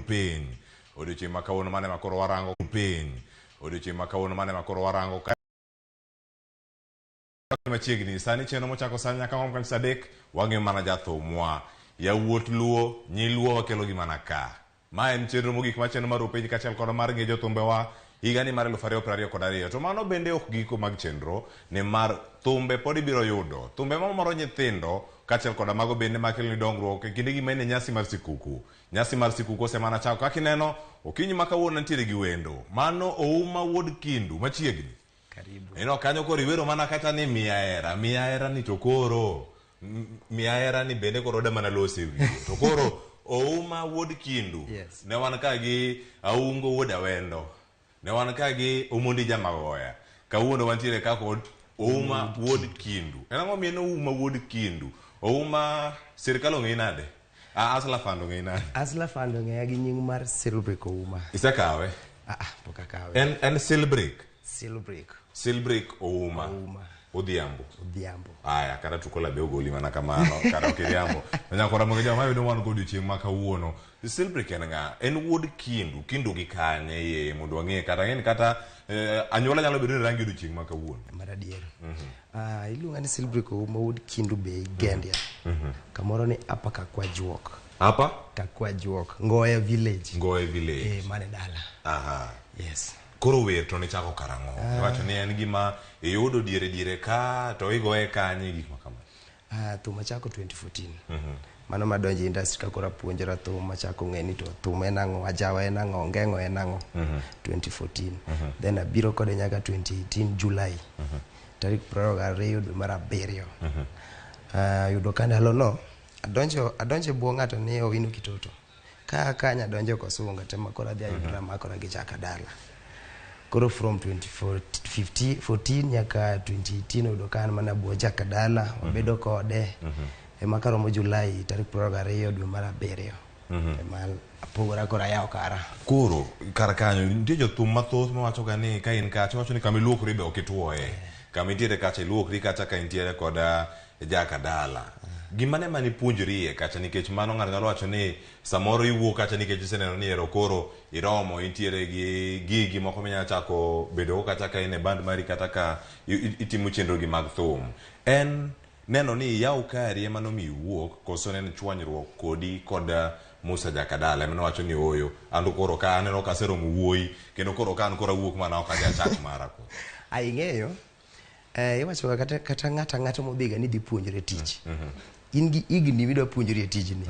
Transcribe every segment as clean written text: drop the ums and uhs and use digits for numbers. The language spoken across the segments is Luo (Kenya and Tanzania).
piny. Odiochieng' ma kawuono mane makoro warango piny. Odiochieng' ma kawuono mane makoro warango machiegni sani chenro mochako sani nyaka ng'om kanisa adek wang'e mana jathumwa. Yawuot luo, nyiluo wakelo gi mana ka. Ma en chenro mogik ma chenro mar Openj kachiel kod mar ng'e jothumbewa higani mar 2022. To mano bende ok giko mag chenro ni mar thumbe pod ibiro yudo. Thumbe mamoro nyithindo kachiel kod mago bende makelo ni dongruok e kinde gimene nyasi mar sikuku. Nyasi mar sikuku osemana chako kaka ineno okinyi ma kawuono nitiere gi wendo. Mano Ouma wuod Kindu machiegni. Karibu. Ino kanyo koro iwero mana kata ni miya hera ni to koro miya hera ni bende koro oda mana lose wi. To koro Ouma wuod Kindu. Yes. Ne wan ka gi Aungo wuod Awendo. Ne wan ka gi Omondi Jamagoya. Kawuono wantiere ka kod Ouma wuod Kindu. En ang'o mieno Ouma wuod Kindu? Ouma sirkal ong'e nade? Asla Fund ong'e nade? Asla Fund ong'e gi nying mar Silbrick Ouma. Isekawe? Pok akawe. En Silbrick. Silbrick Ouma. Odhiambo. Aya, kata tukola be ogoli mana kamano, kata okiriambo. Nyakora moge jama yudo wan kod odiochieng' ma kawuono. Silbrick en ng'a? En wuod Kindu. Kindu gi kanye ye mondo wang'e kata ng'eni kata anyuola nyalo bedo ni rangi odiochieng' ma kawuono. Mar adier. Iluonga ni Silbrick Ouma wuod Kindu be Gendia. Kamoro ni apa Kakwajuok. Apa? Kakwajuok. Ngoya village. Mane dala. Aha. Yes. Koro wer to ne chako karang'o? Iwacho ni en gima iyudo diere ka to igoye kanye gik makama. Thum achako 2014. Mano madonjo industry ka kora puonjra thum achako ng'eni to thum en ang'o, ajawa en ang'o, ngeng'o en ang'o. 2014. Then abiro kode nyaka 2018 July. Tarik 22 dwe mar 7. Yudo ka ndalono adonjo buo ng'ato ni Owino Kitoto. Kanya donjo Kosunga tema kora dhi ayudra makora gi chaka dala. Koro from 2014 nyaka 2018 yudo kan mana buo chaka dala wabedo kode. Ema karomo Julai tarik 22 dwe mar 7. Ema apogora kora yawo kara. Koro kar kanyo nitie jothum mathoth mawacho ga ni ka in kacha wacho ni kama iluokri be ok ituoye. Kama intiere kacha iluokri kata ka intiere koda jaka dala. Gimane mani puonjrie kacha nikech mano ng'ato nyalo wacho ni samoro iwuok kacha nikech iseneno ni ero koro iromo intiere gi gigi moko minyalo chako bedo kata ka in e band mari kata ka itimo chenro gi mag thum. En neno ni yaw kari ema no mi wuok koso neno chwanyruok kodi kod Musa Jakadala ema wacho ni oyo ando koro ka aneno ka seromo wuoi kendo koro ka an koro wuok mana ok adhi chak mara ko. Aing'eyo iwacho kata ng'ato modhiga ni dhi puonjre tich. In gi igni midwa puonjri e tijni.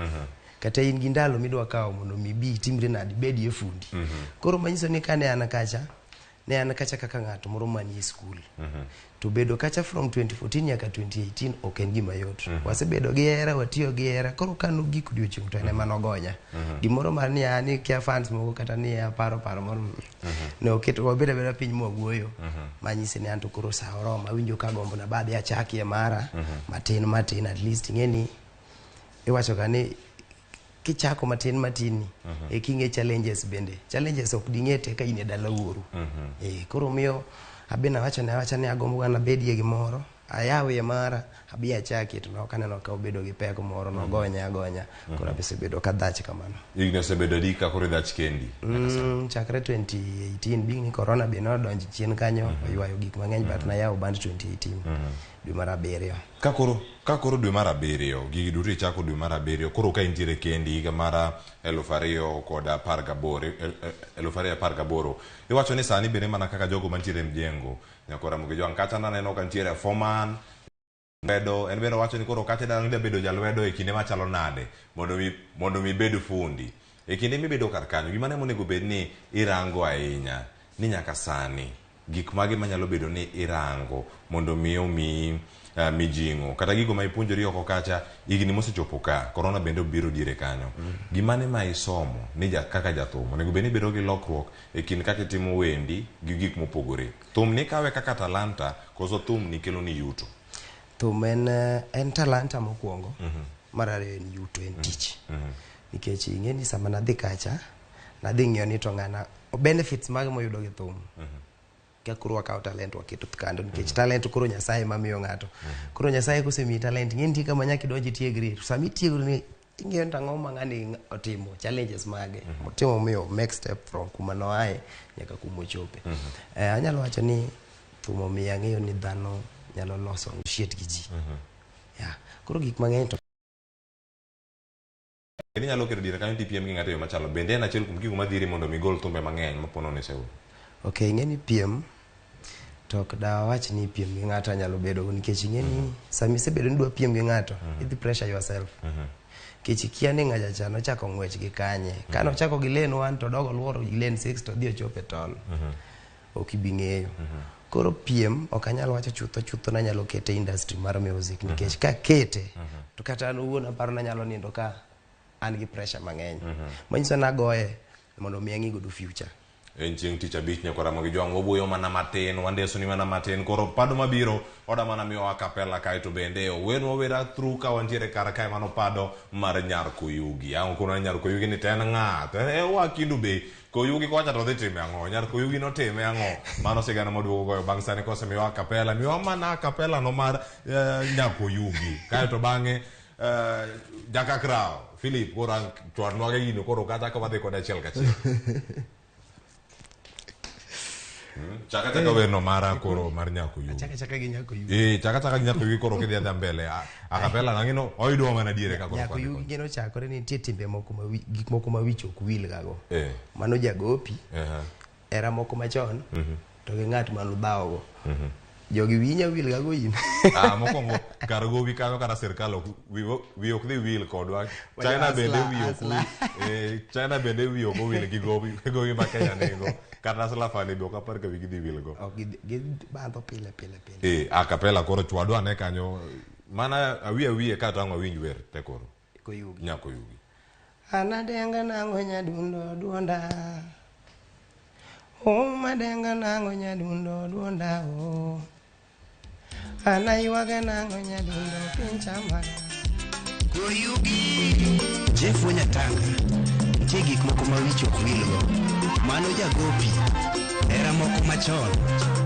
Kata in gi ndalo midwa kawo mondo mi bi timre nadi bedi e fundi. Koro manyiso ni kane an kacha kaka ng'ato moro manie skul. To bedo kacha from 2014 nyaka 2018 ok en gima yot. Wasebedo gi hera, watiyo gi hera, koro kano gik odiochieng' to en ema nogonya. Gimoro mar ni ani kia fans moko kata ni paro moro. Ne oketo wabedo beda piny mwuoyo. Manyisi ni anto koro sa oromo awinjo ka gombo na badhi achaki e mara matin at least ng'eni iwacho ka ni kichako matin e king'e challenges ok ding'ete ka in e dala wuoru. Koro miyo abina wacho ni agombo na bedie gimoro ayawe mara abi achaki to ok aneno ka obedo gi pek moro nogonya koro abesebedo ka dhach kamano. Igno sebedo di ka koro dhach kendi. Chakre 2018 bing ni corona be nodonjo chien kanyo oywayo gik mang'eny but na yawo band 2018 dwe mar 7. Ka koro dwe mar 7 gigi duto ichako dwe mar 7 koro ka intiere kendi higa mar 2018 iwacho ni sani bende mana kaka jogo mantiere mjengo nyakora moge jo ankacha naneno ka ntiere foreman bedo en bende wacho ni koro kacha dang bedo jalwedo e kinde machalo nade mondo mi bed fundi e kinde mibedo kar kanyo gimane monego bed ni irango ahinya ni nyaka sani gik mage manyalo bedo ni irango mondo miyo mijingo kata gigo ma ipuonjori oko kacha igni mosechopo ka corona bende obiro diere kanyo. Gimane ma isomo ni kaka jathum onego bed ni bedo gi lokruok e kin kaka itimo wendi gi gik mopogore. Thum ni kawe kaka talanta koso thum ni kelo ni yuto? Thum en talanta mokwongo. Mar ariyo en yuto, en tich. Nikech ing'eni sama nadhi kacha nadhi ng'iyo ni to ng'ana benefits mag moyudo gi thum. Koro wakawo talent waketo kando nikech talent koro Nyasaye mamiyo ng'ato. Koro Nyasaye kosemiyi talent ng'eni ti kama nyaka idonji tiegri. Sami tiegri ni ing'eyo tang'o mang'ani otimo challenges mage otimo miyo make step from kuma noae nyaka kuma ochope. Anyalo wacho ni thum omiyo ang'eyo ni dhano nyalo loso shit gi ji. Koro gik mang'eny to Ini nyalo kero dire kanyo TPM gi ng'ato yo machalo. Bende en achiel kuom gigo madhiri mondo mi gol thumbe mang'eny mapono ne Seoul. Okay, ing'e ni piem to ok dawach ni piem gi ng'ato nyalo bedo nikech ing'e ni sami isebedo ni dwa piem gi ng'ato idhi pressure yourself. Nikech ikia ni ng'acha cha nochako ng'wech gi kanye. Ka nochako gi lane 1 to dogo luoro gi lane 6 to dhi ochope tol. Ok ibi ng'eyo. Koro piem ok anyalo wacho chutho na nyalo kete industry mar music nikech ka kete to kata an owuon aparo na nyalo nindo ka an gi pressure mang'eny. Manyiso na goye mondo mi ang'i godo future. En chieng' tich abich nyakora mo gi jwang' wabuoyo mana matin, wandeso ni mana matin, koro pado mabiro oda mana miyo akapela kae to bende oweno wera through ka wantiere kar kae mano pado mar Nyar Koyugi. Ang' kuna Nyar Koyugi ni ten ng'at wakindu be Koyugi kocha to dhi time ang'o, Nyar Koyugi no time ang'o. Mano sigana moduogo goyo bang' sani kose miyo akapela mana akapela no mar Nyar Koyugi kae to bang'e Jaka Krao Philip kora chwar nwage gino koro kata ka wadhi kod achiel kachiel. Chaka weno mara koro mar Nyar Koyugi. Chaka gi Nyar Koyugi. Chaka gi Nyar Koyugi koro kidhi adhi mbele. Akapela nang'ino oyudo mana diere ka koro. Nyar Koyugi gino chakore ni nitie timbe moko gik moko mawich ok wil gago. Mano jagopi. Era moko machon to gi ng'at man udhawo go. Jogi winya wil gago in. Mokwongo kar gowi kanyo kata sirkal wi ok dhi wil kodwa. China bende wi ok wil. China bende wi ok wil gi gowi ma Kenya nego. Kata slafani be ok apar ka wi gidhi wil go. Gibandho pile. Akapela koro chwado ane kanyo mana awiye ka tang'o winj wer te koro. Koyugi. Nyar Koyugi. Anadenga nango nyadundo duonda. Madenga nango nyadundo duonda o. Anaywaga nango nyadundo pinchama. Koyugi. Jeff Nyatanga. Nitie gik moko mawich ok wil go. Mano jagopi. Era moko machon.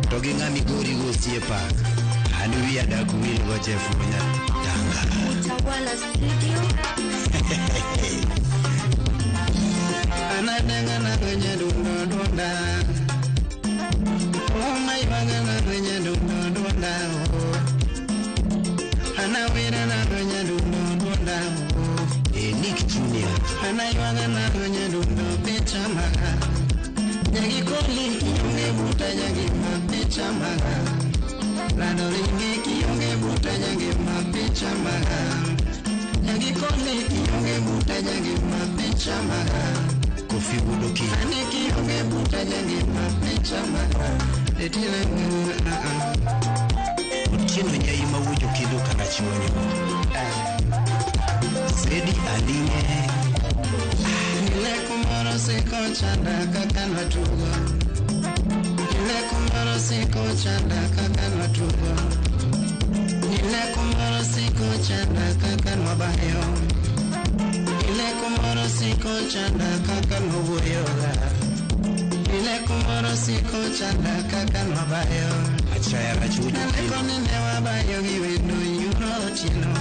To gi ng'ami gori go osiepa. An wiya dak wil go Jeff Nyatanga. Utawala studio. Anadenga nango nyadundo duonda. Anaywaga nango nyadundo duonda o. Anawira nango nyadundo duonda o. Nick Junior. Anaywaga nango nyadundo pinchama. Nyagi koli kionge buta nyagi mapichama. Lado ringi kionge buta nyagi mapichama. Nyagi koli kionge buta nyagi mapichama. Kofi Budoki. Ani kionge buta nyagi mapichama. Etile Utieno nyai mawujo kido kanachiwani mo. Sedi alinge. Nile kumoro siko chanda kaka natugo. Nile kumoro siko chanda kaka natugo. Nile kumoro siko chanda kaka nwabayo. Nile kumoro siko chanda kaka nwabuyoga. Nile kumoro siko chanda kaka nwabayo. Achaya rachujo. Nile konine wabayo giwendo yurotino.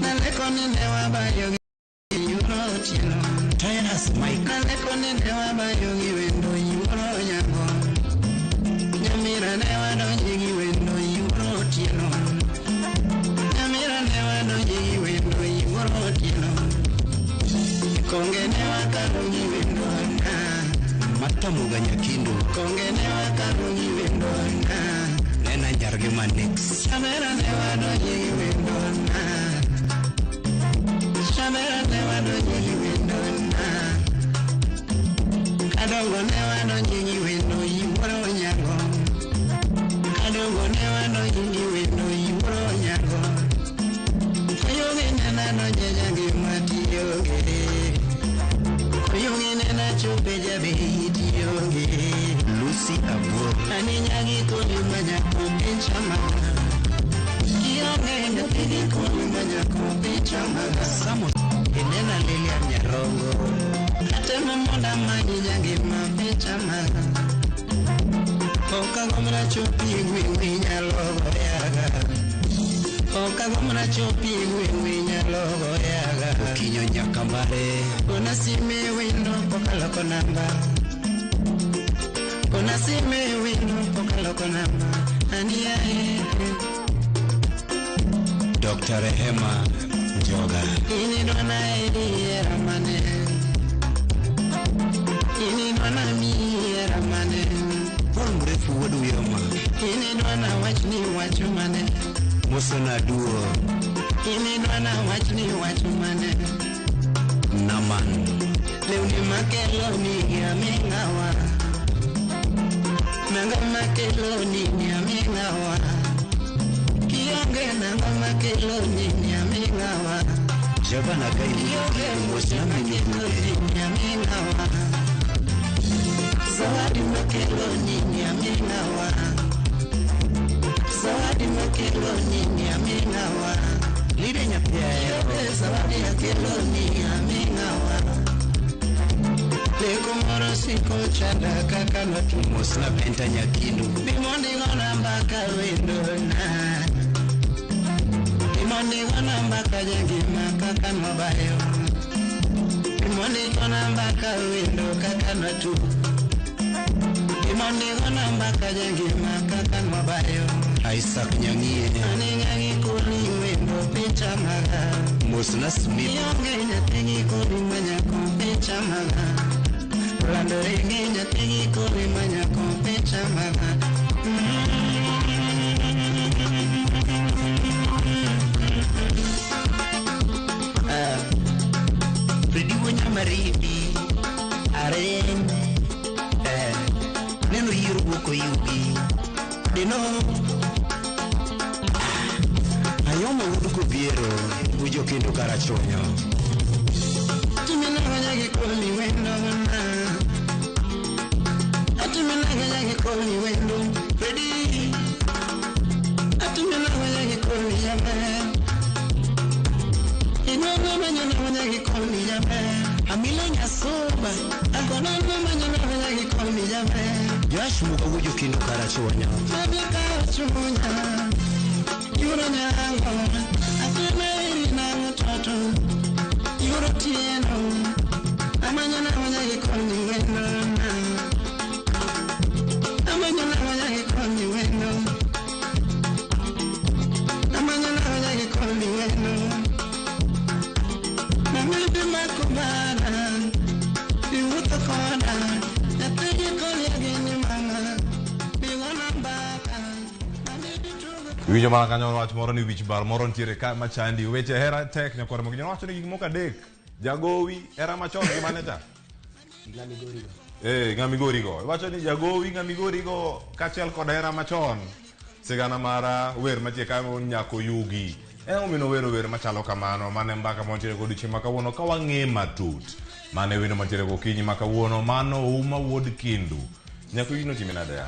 Nile konine wabayo yurotino. Tyrus Mike. Nale konine wabayo giwendo yuronyago. Nyamira ne wadonji giwendo yurotino. Nyamira ne wadonji giwendo yurotino. Konge ne wakaro giwendo na. Matamuga Nyakindo. Konge ne wakaro giwendo na. Nena Njarge Manix. Nyamira ne wadonji giwendo na. Nyamira ne wadonji giwendo na. Kadongo ne wadonji giwendo yuronyago. Kadongo ne wadonji giwendo yuronyago. Koyugi nena no jejangi matiyoge. Koyugi nena chupe jabe itiyoge. Lucy Abur. Ani nyagi koli manya kumpichama. Kiyonge ndapidi koli manya kumpichama. Samo enena Lilian Nyarongo. Atema monda manyi jangi mapichama. Oka gomra chupi ngwi nyalogo yaga. Okagomna chopi winya logo yaga kinyo nyakambare Kona sime wino pokalo konamba Kona sime wino pokalo konamba Ania Dr. Rehema Njoga Ini dona ili ramane Ini dona mi ramane Kwa mrefu wadu yoma Ini dona wachni wachumane Musona duo Ini dona wachni wachumane Naman Leuni makelo ni amengawa Nanga makelo ni amengawa Kionge nanga makelo ni amengawa Jabana kaili Musami ni amengawa Zawadi makelo ni amengawa Zawadi makelo ni amengawa Lide nyapia Zawadi makelo ni amengawa Leko moro siko chanda kaka notu Musla benta nyakindu Bimondi gona mbaka wendo na Bimondi gona mbaka jengima kaka nobayo Bimondi gona mbaka wendo kaka notu Bimondi gona mbaka jengima kaka nobayo Isaac nyangie Ani nyangi kuli wendo pecha maga Musla Smith Yonge nyatengi kuli manya kompecha maga Lando rengi nyatengi kuli manya kompecha maga Fridi wonya maribi Aren Neno yiru woko yugi Deno Ayoma wuduko biero Ujo kendo karachonyo Tumina wanyagi kuli wendo na Atumina wanyagi kuli wendo Fridi Atumina wanyagi kuli yame Inwana manyana wanyagi kuli yame Amila nyasoba Akona manyana wanyagi kuli yame Josh muka ujo kendo karachonyo Fabia karachonya Yura nyango Afina iri nango toto Yura tieno Amanyana wanyagi kuli wendo na Amanyana wanyagi kuli wendo Amanyana wanyagi kuli wendo Namidi makubana Iwuta kona Nategi kuli agini mama Biwana mbaka Namidi chugu Wijo mana kanyo wach moro ni wich bar moro ntiere ka machandi weche hera tek nyakwara mo gino wacho ni gik moko adek jagowi era machon gi maneja ng'ami go wacho ni jagowi ng'ami go kachiel kod hera machon sigana mara wer matie ka nyako yugi omino wer machalo kamano mane mbaka montiere kod chieng' ma kawuono ka wang'e matut mane wino montiere gokinyi ma kawuono mano uma wuod kindu nyako yugi no timinade ya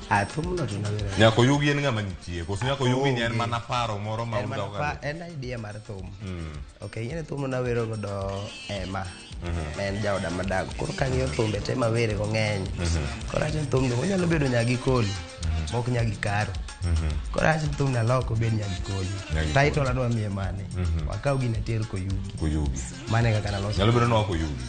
Thumno tunawera Nyako yugi en ng'ama nitie koso nyako yugi ni en mana paro moro ma udaga en idea mar thum okay ine thumno nawero godo Emma en jaoda madago koro kang'iyo thumbe te mawere go ng'eny koro achen thumno onyalo bedo nyagi koli mok nyagi karo koro achen thumno loko bed nyagi koli title adwa miye mane wakaw gine ter koyugi mane kaka naloso nyalo bedo no koyugi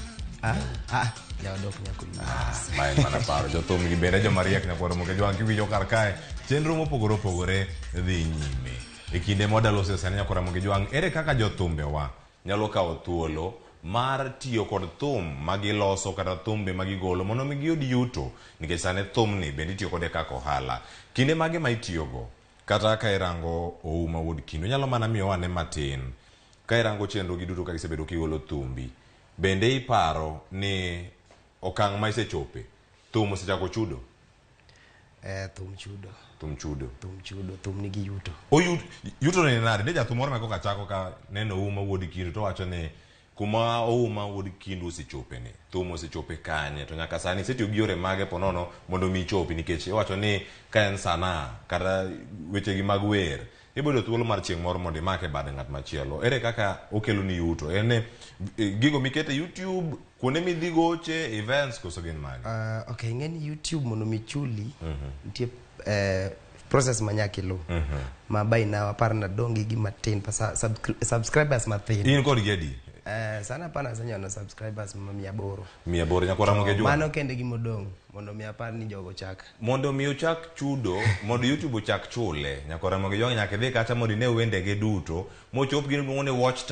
jaodok nyako yugi maen mana paro jothum gi bende jomariek nyakwaro moke jwang kiwinjo kar kae chenro mopogore opogore dhi nyime e kinde modalo sesane nyakwaro moke jwang ere kaka jothumbewa nyalo kawo thuolo mar tiyo kod thum magiloso kata thumbe magigolo mondo mi giyud yuto nikech sane thumni bende itiyo kode kaka ohala kinde mage ma itiyogo kata ka irango Ouma wuod Kindu nyalo mana miyo ane matin ka irango chenro gi duto ka gisebedo kigolo thumbi bende iparo ni okang' ma isechope thum osechako chudo thum chudo thum nigi yuto yuto ni nade ne jathum moro makoka chako ka neno Ouma wuod Kindu to wacho ni kuma Ouma wuod Kindu osechope ni thum osechope kanye to nyaka sani setiyo gi yore mage ponono mondo mi chopi nikech iwacho ni ka en sana kata weche gi mag wer ibodo thuolo mar chieng' moro mondo imake bad ng'at machielo ere kaka okelo ni yuto en gigo mikete YouTube kuonde midhi goche events koso gin mage okay ng'eni YouTube mondo michuli nitie process manyaki lu ma by now aparna dongi gi matin pa subscribers matin in kod gedi sana pana sanyono subscribers ma 800 nyakora mo gejwa mano kende gi modong mondo mi apar ni jogo chak mondo mi ochak chudo mondo YouTube ochak chule nyakora mo gejwa nyaka dhi kata mondo ne wende ge duto mochop gi ngone watch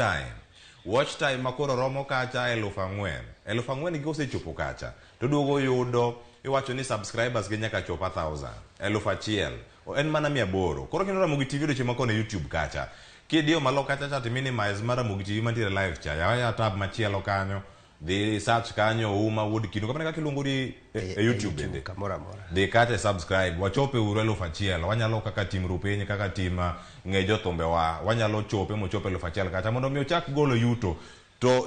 time makoro romo kacha 4,000 gi osechopo kacha to duogo yudo iwacho ni subscribers ge nyaka chop 1,000 en mana 800 koro kinora mo gi TV do chema kone YouTube kacha kidio malo kacha cha minimize mara mo gi TV mantiere live cha ya tab machielo kanyo the search kanyo uma wood kino kama kaka luongo di YouTube bende kamora de kate subscribe wachope uru 1,000 wanyalo kaka tim rupenye kaka tim ngejo thombe wanyalo chope mochope 1,000 kata mondo mi ochak golo yuto to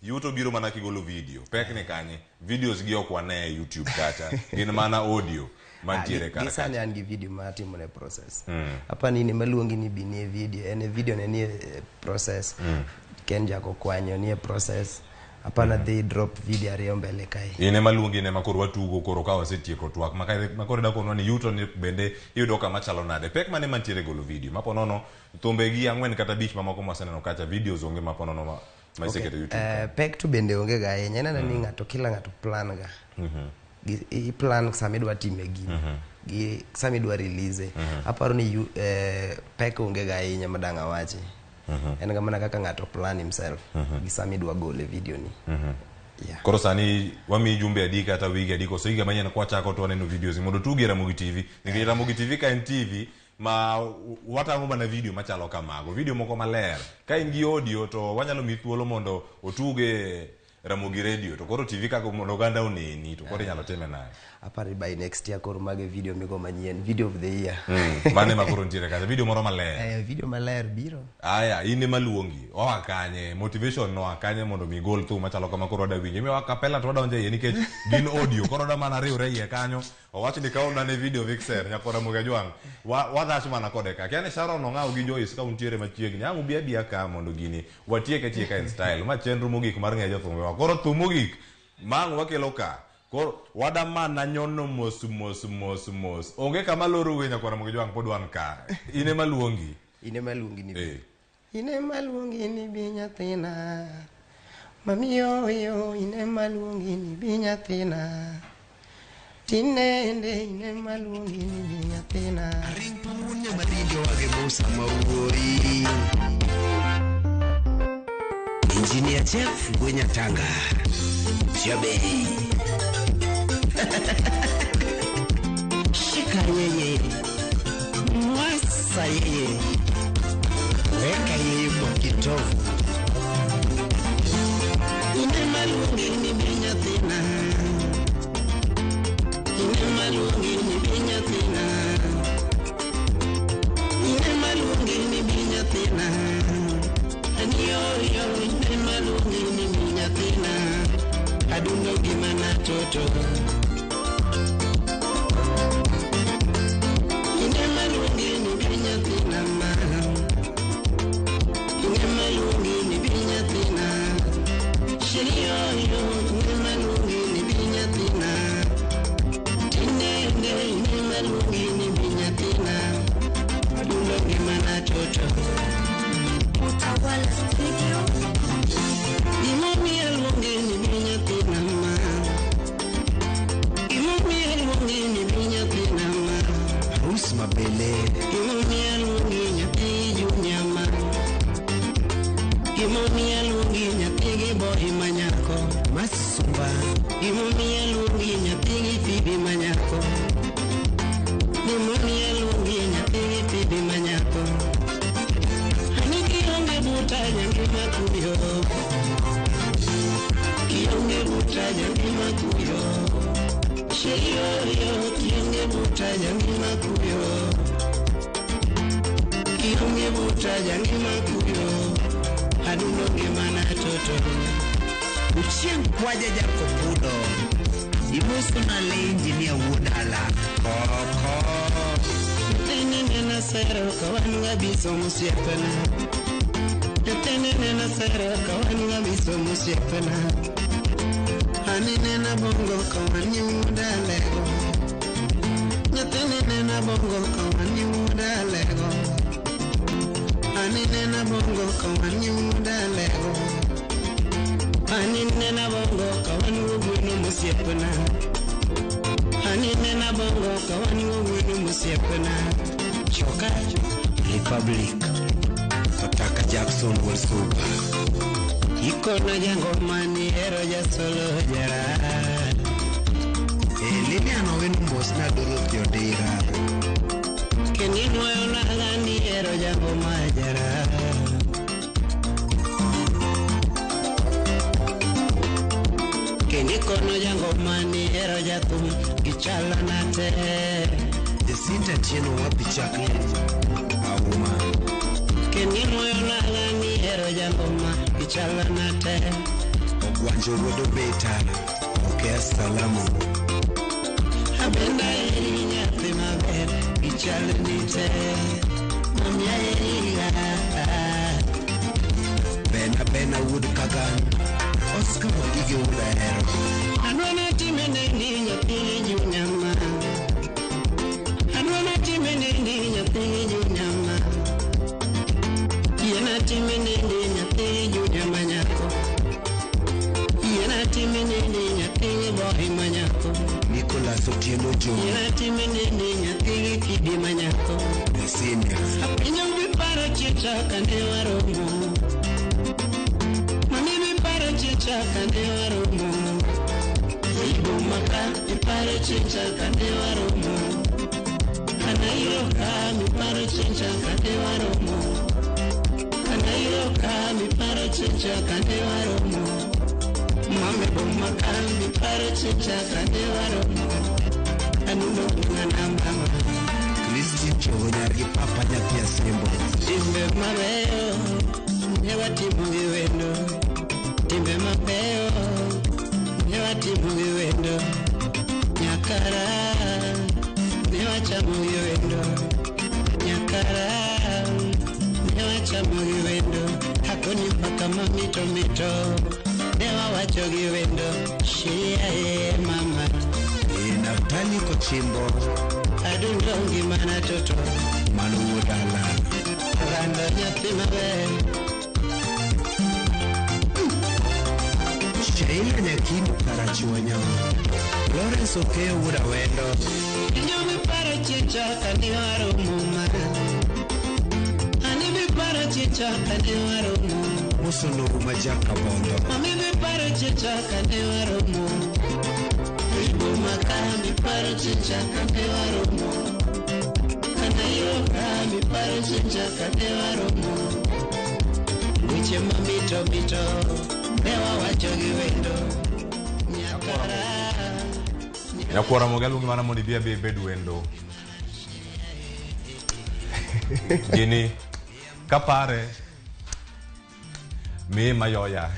yuto biro mana kigolo video pek ni kanye videos gi ok wane YouTube kata gin mana audio mantiere kaka sani an gi video ma timo ne process hapa nini maluongi ni bini video ene video ne ni process ken jako kwanyo ni process apana they drop video ariyo mbele kai ine maluongi ne makoro watugo koro ka wasetieko twak makoro da kono ni yuto ni bende yudo kama chalo nade pek mane mantiere golo video mapo nono thombe gi 4 kata 5 mamoko maseneno kacha videos onge mapo nono ma isekete YouTube pek to bende onge ga yenya na ni ngato kila ngato plan ga i plan sami dwa time gi sami dwa release aparo ni pek onge ga yenya madanga wache en kama kaka ngato plan himself gi sami dwa gole video ni koro sani wami jumbe adika ata wigi adiko so higa manyana kwa chako to neno videos mondo tugi Ramogi TV ngi Ramogi TV ka en TV ma watango bana video machalo kamago video moko maler ka ingi audio to wanyalo mithuolo mondo otuge Ramogi Radio to koro TV kako mondo ganda oneni to koro nyalo teme naye apari by next year koro mage video migo manyien video of the year mane makoro ntiere kaza video moro maler video maler biro aya ine maluongi wakanye motivation no akanye mondo mi gol tu machalo kama koro da winje mi wakapela to donje ye nikech gin audio koro da mana riure ye kanyo owacho ni kaona ne video vixer nyakora mogajwang wadhash mana kode ka kiane Sharon no ngao gi Joyce ka untiere machiegni angu bia ka mondo gini watieke tieka in style ma chenro mogik mar ngejo thumbe koro thumogik mangu wakelo ka kor wadama na nyono mos onge kama loro wenya kwa Ramogi jwang podwan ka ine maluongi ni ine maluongi ni binyathina mamiyo yo ine maluongi ni binyathina tinende ine maluongi ni binyathina ring pamunya marijo wage musa mauri Engineer Jeff Gwenya Tanga Jabe Shika yeye Mwasa yeye Weka yeye kwa kitovu Ine maluongi ni binyathina Ine maluongi ni binyathina Ine maluongi ni binyathina Yo ine maluongi ni binyathina Adundo gimana toto Ine maluongi ni binyathina Ine maluongi ni binyathina Shiriyo ine maluongi ni binyathina Tinende ine maluongi ni binyathina Adundo gimana toto Utawala Studio. Imami alungi ni binyathina Imami alungi ni binyathina Rusma Bele Imami alungi nyathi junyama Imami alungi nyathi gibohi manyako Masumba Imami alungi nyathi Fibi manyako Imami alungi nyathi Fibi manyako Kionge makuyo Kionge butaja makuyo Sheyo kionge butaja makuyo Kionge butaja makuyo Adundo gemana toto Uchien kwaja jako pudo Emotional engineer wudala Koko Tene nena sero kawanunga biso musiepena Tenene na sera kawani nga biso musiepena Anine na bongo kawani muda lego Nyathini nena bongo kawani muda lego. Ani nena bongo kawani muda lego. Ani nena bongo kawani wugwino musiepena. Ani nena bongo kawani wugwino musiepena. Choka Republic Otaka Jackson Wolsuba Ikono jango mani ero ja solo jara. Liliano wenu mbos na Dorothy Odera. Kenino yona gani ero jango majara. Kenikono jango mani ero jatum gichala nate. Desinta tieno wapi chakle Auma. Kenino yona gani ero jango ma gichala nate. Ogwanjo rodo beta Okea salamu. Abenda eri nyathi maber ichalo nite mamia eriga. Bena wood kagan Oscar Wadige udahero. Anwana time nendi nyathi junyama. Anwana time nendi nyathi junyama. Yena time nendi nyathi junyama nyako. Yena time nendi nyathi boy manyako. Nicolas Otieno Jo. Yena time nendi nyathi kidi manyako. Senior. Apinyo biparo chicha kande waromo. Mami biparo chicha kande waromo. Ibu maka biparo chicha kande waromo. Anairoka biparo chicha kande waromo. Anairoka biparo chicha kande waromo. Mami bumaka biparo chicha kande waromo. Anuno ngana mama. Kristi chonyargi papa nyathia sembo. Timbe mabeyo newatimo giwendo. Timbe mabeyo newatimo giwendo. Nyakara newachamo giwendo. Nyakara newachamo giwendo. Hakoni mpaka mamito mito newa wacho giwendo. Shia mama Naftali Kochimbo Adungongi mana toto Manu Udala Randa nyathi maber. Sheila Nyakindu Karachuonyo Lawrence Okeo Wuda Wendo Inyomi para chicha kani warumuma. Ani mi para chicha kani warumu. Musono Majaka Bondo Mami mi para chicha kani warumu. Ibu makami para chicha kani warumu. Kanayoka mi para chicha kani warumu. Wiche mamito mito Dewa wachogi wendo Nyakara Nyakwara mogelu ngimana mondi bia bedu wendo. Gini kapare me mayoya.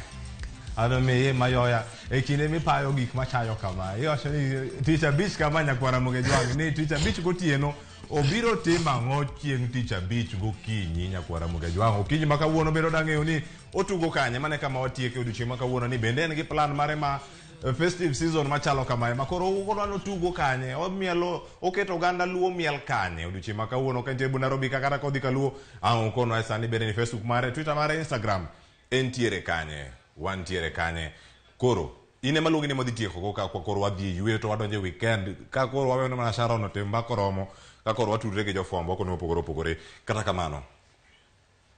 Ano me mayoya ekine mi payo gik machayo kama. Iyo shoni teacher beach kama nyakwara mogejwang ni teacher beach gotieno obiro tima ngochieng teacher beach gokinyi nyakwara mogejwang okinyi makawuono bero dangeyo ni otugo kanye mane kama watieke odiochieng makawuono ni bende en gi plan mare ma festive season machalo kama makoro ugodwano tugo kanye omielo oketo ganda luo miel kanye odiochieng makawuono kente Nairobi kaka kodhi kaluo kono esani bende ni Facebook mare Twitter mare Instagram entiere kanye wantiere kanye koro ine maluongi ni modhi tieko go ka koro wadhi yweyo to wadonje weekend ka koro waweno mana Sharon otemba koromo ka koro watudre gi jofwambo kono opogore kata kamano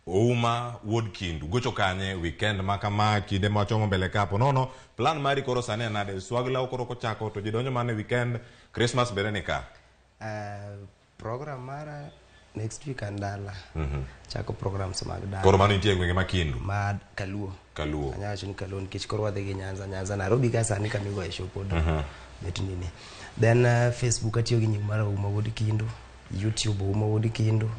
Ouma Wood Kindu gocho kanye weekend makama kinde machomo mbele kapo nono plan mari koro sane nade swagla okoro kochako to jidonjo mane weekend Christmas berenika program mara next week andala chako programs mag dala koro mano nitie gwenge makindu mad kaluo anyacho ni kaluo nikech koro wadhi gi Nyanza Nairobi ka sani kamigo e show pod bet nini then Facebook atiyo gi nying mara Ouma Wood Kindu, YouTube Ouma Wood Kindu,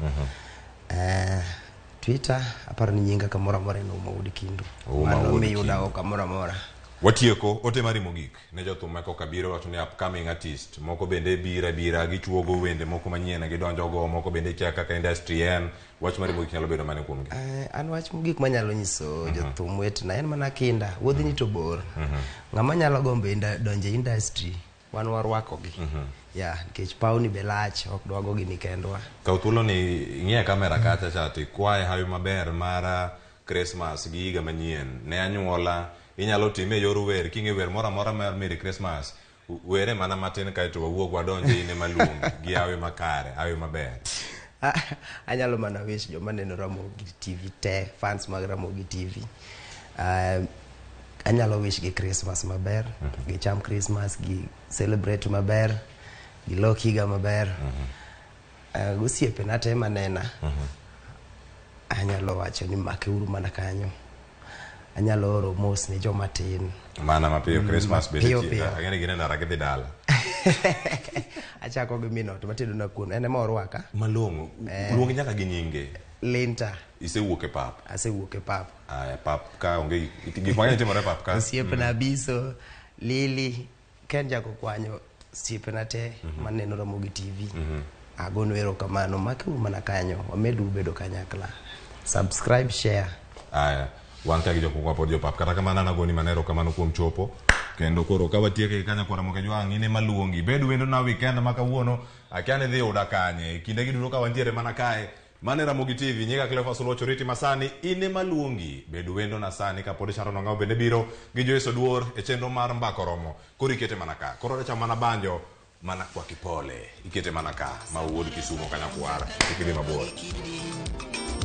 Twitter aparo ni nyinga kamora mora no Ouma Wood Kindu mano mi yuda o kamora mora. Watieko ote mari mogik ne jothum meko kabiro wacho ni upcoming artist moko bende bira gichuogo wende moko manyien gidonjo go moko bende kia kaka industry en wach mari mogik nyalo bedo mane kuom gi an wach mogik manyalo nyiso jothum wetna en mana kinda wuodhi ni to bor ng'ama nyalo gombe donje industry wan warwakogi ya nikech pawni be lach ok dwagogi ni kendwa. Kaw thuolo ni ing'e kamera kacha cha tikwaye hawi maber mara Christmas gi higa manyien ne anyuola inyalo time e yor wer king'e wer moro amora mar Merry Christmas were mana matin kae to wawuok wadonje ine malum gi hawi makare hawi maber. Anyalo mana wish joma neno Ramogi TV te fans mag Ramogi TV anyalo wish gi Christmas maber gi cham Christmas gi celebrate maber gi lok higa maber gosiepe na te manena anyalo wacho ni make uru mana kanyo anyalo oro mos ne joma tin mana mapiyo Christmas bede piyo. Agene gine na ragidhi dala achako gi minot matedo na kuon ene ma orwaka malong'o luongi nyaka gi nyinge Linta isewuok e pap asewuok e pap aya pap ka onge gik mang'eny timore pap ka osiepe na Biso Lili Ken jako kwanyo osiepe na te maneno Ramogi TV agono erokamano make uru mana kanyo wamedu bedo kanyakla subscribe share aya wan ka gi jokwa pod jopap kata kamano nagoni manero kamano kuom chopo kendo koro ka watieke kanya kwa Ramogi jwang' ine maluongi bedu wendo na weekend ma kawuono akiane dhi uda kanye kinde giduto ka wantiere mana kae mane Ramogi TV nyika Cleophas Oluoch Oriti masani ine maluongi bedu wendo na sani ka pod Sharon Ong'aw bende biro gi Joyce Oduor e chenro mar Mbako Romo koro ikete mana ka koro recha mana banjo mana kwa Kipole ikete mana ka ma wuod Kisumo kanya kwara ikidhi mabor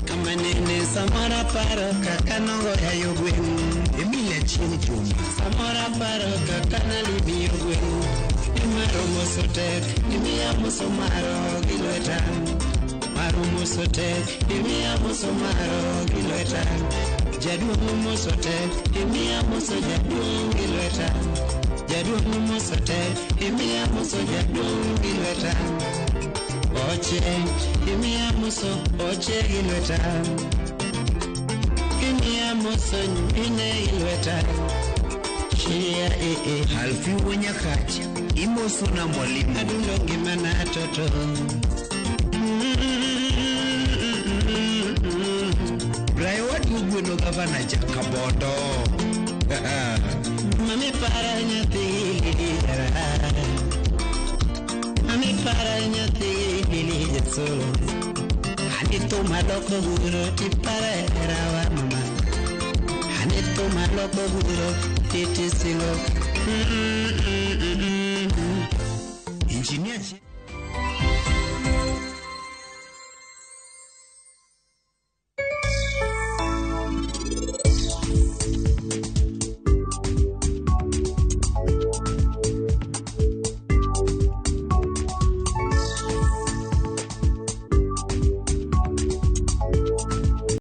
Kamanene samara paro kakanongo ya yogwen Emilia chini chuma Samara paro kakana libi yogwen Imaro mosotek Imia musomaro gilweta Maro mosotek Imia musomaro gilweta Jaduongo mosotek Imia muso jaduongo gilweta Jaduongo mosotek Imia muso jaduongo gilweta Oche, imia muso, oche gilweta Imia muso, nyine gilweta Chia Halfi wanya kacha, imoso na mwalimu Adundo gimana toto Brayo wadu gweno gavana Jakabodo Mami para nyati Mami para nyati lili jetso Hanito maloko guro ti para erawa mama Hanito maloko guro ti singo Engineer